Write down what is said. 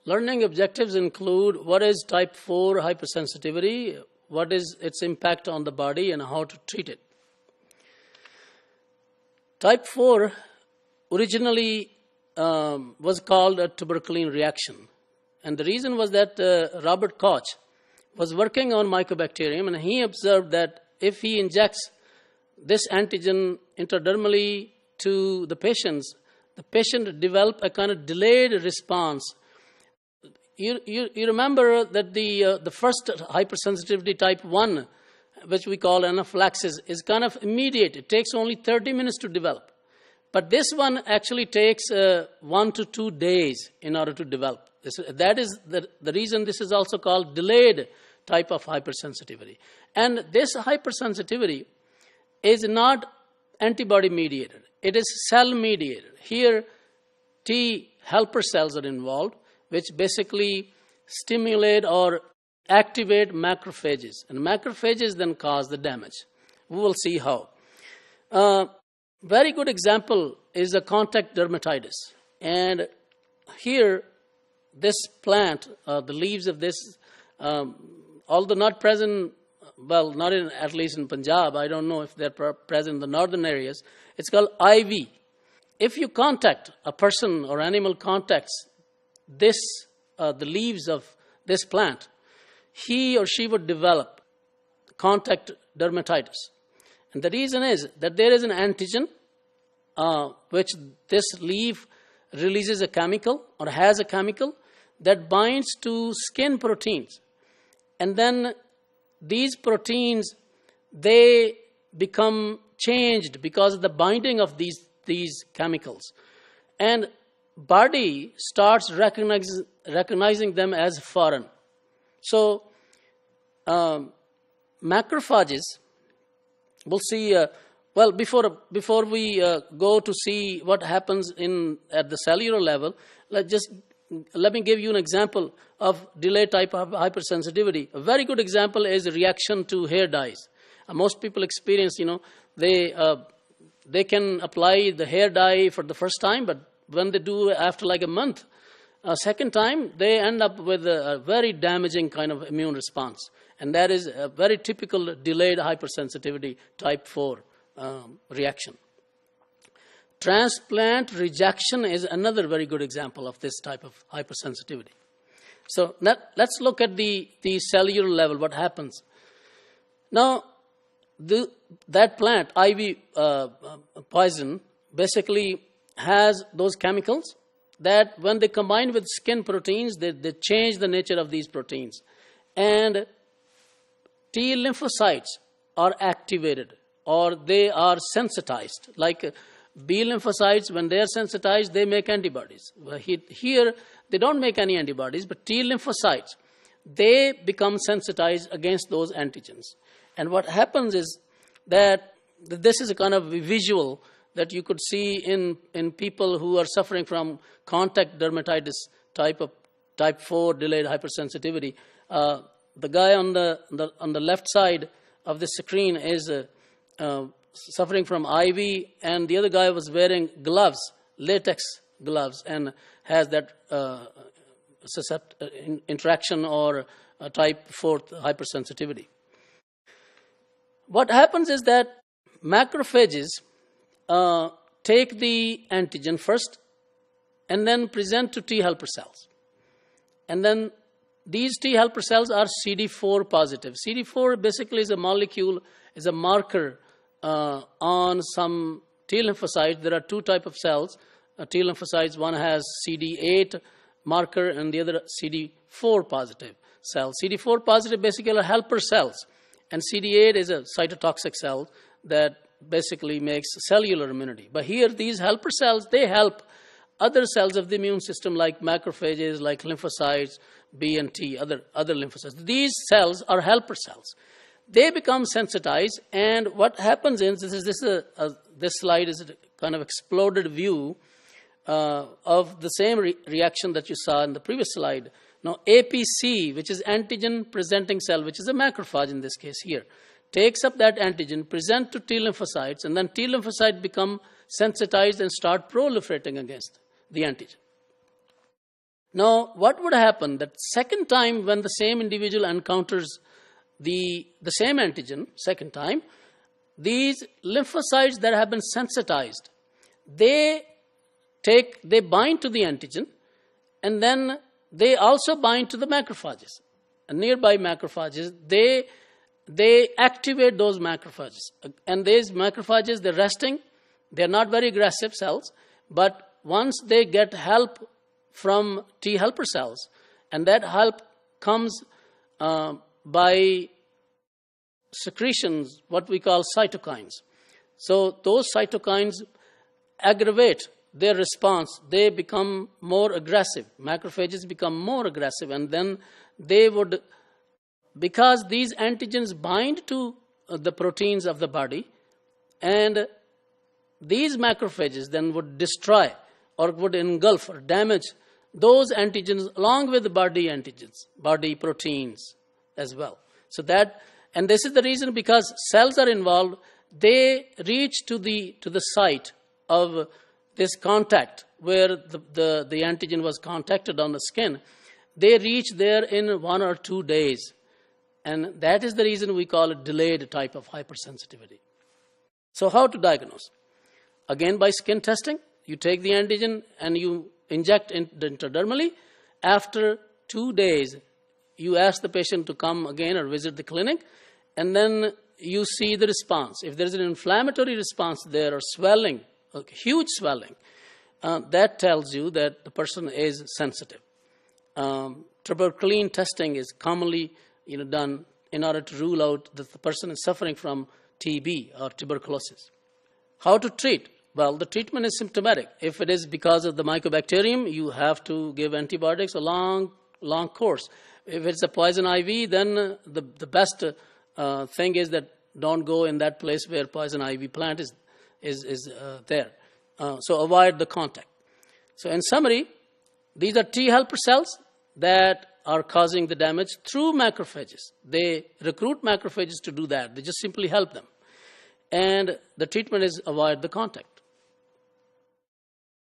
Learning objectives include what is type 4 hypersensitivity, what is its impact on the body, and how to treat it. Type 4 originally was called a tuberculin reaction. And the reason was that Robert Koch was working on mycobacterium, and he observed that if he injects this antigen intradermally to the patient develop a kind of delayed response. You remember that the first hypersensitivity type 1, which we call anaphylaxis, is kind of immediate. It takes only 30 minutes to develop. But this one actually takes 1 to 2 days in order to develop. That is the reason this is also called delayed type of hypersensitivity. And this hypersensitivity is not antibody mediated. It is cell mediated. Here, T helper cells are involved, which basically stimulate or activate macrophages. And macrophages then cause the damage. We will see how. Very good example is a contact dermatitis. And here, this plant, the leaves of this, although not present, well, not in, at least in Punjab, I don't know if they're present in the northern areas, it's called ivy. If you contact a person or animal contacts this, the leaves of this plant, he or she would develop contact dermatitis. And the reason is that there is an antigen which this leaf releases a chemical or has a chemical that binds to skin proteins. And then these proteins, they become changed because of the binding of these chemicals. And body starts recognizing them as foreign. So macrophages, we'll see, well, before we go to see what happens at the cellular level, let me give you an example of delayed type of hypersensitivity. A very good example is a reaction to hair dyes. Most people experience, they can apply the hair dye for the first time, but when they do after like a month, a second time, they end up with a very damaging kind of immune response. And that is a very typical delayed hypersensitivity type 4 reaction. Transplant rejection is another very good example of this type of hypersensitivity. So let's look at the cellular level, what happens. Now, that plant, ivy poison, basically has those chemicals that when they combine with skin proteins, they change the nature of these proteins. And T lymphocytes are activated or they are sensitized. Like B lymphocytes, when they are sensitized, they make antibodies. Here, they don't make any antibodies, but T lymphocytes, they become sensitized against those antigens. And what happens is that this is a kind of visual that you could see in people who are suffering from contact dermatitis type 4 delayed hypersensitivity. The guy on the left side of the screen is suffering from IV, and the other guy was wearing gloves, latex gloves, and has that interaction or type 4 hypersensitivity. What happens is that macrophages take the antigen first and then present to T helper cells. And then these T helper cells are CD4 positive. CD4 basically is a molecule, is a marker on some T lymphocytes. There are two types of cells. T lymphocytes, one has CD8 marker and the other CD4 positive cells. CD4 positive basically are helper cells. And CD8 is a cytotoxic cell that basically makes cellular immunity. But here, these helper cells, they help other cells of the immune system like macrophages, like lymphocytes, B and T, other lymphocytes. These cells are helper cells. They become sensitized, and what happens is, this slide is a kind of exploded view of the same reaction that you saw in the previous slide. Now, APC, which is antigen-presenting cell, which is a macrophage in this case here, takes up that antigen, present to T lymphocytes, and then T lymphocytes become sensitized and start proliferating against the antigen. Now, what would happen that second time when the same individual encounters the same antigen, second time, these lymphocytes that have been sensitized, they bind to the antigen, and then they also bind to the macrophages. And nearby macrophages, they activate those macrophages. And these macrophages, they're resting. They're not very aggressive cells, but once they get help from T helper cells, and that help comes by secretions, what we call cytokines. So those cytokines aggravate their response. They become more aggressive. Macrophages become more aggressive, and then they would, because these antigens bind to the proteins of the body, and these macrophages then would destroy or would engulf or damage those antigens along with the body antigens, body proteins as well. So that, and this is the reason, because cells are involved, they reach to the site of this contact where the antigen was contacted on the skin. They reach there in 1 or 2 days. And that is the reason we call it delayed type of hypersensitivity. So how to diagnose? Again, by skin testing. You take the antigen and you inject intradermally. After 2 days, you ask the patient to come again or visit the clinic, and then you see the response. If there's an inflammatory response there or swelling, huge swelling, that tells you that the person is sensitive. Tuberculin testing is commonly done in order to rule out that the person is suffering from TB or tuberculosis. How to treat? Well, the treatment is symptomatic. If it is because of the mycobacterium, you have to give antibiotics a long course. If it's a poison IV, then the best thing is that don't go in that place where poison IV plant is there. So avoid the contact. So in summary, these are T helper cells that are causing the damage through macrophages. They recruit macrophages to do that. They just simply help them. And the treatment is avoid the contact.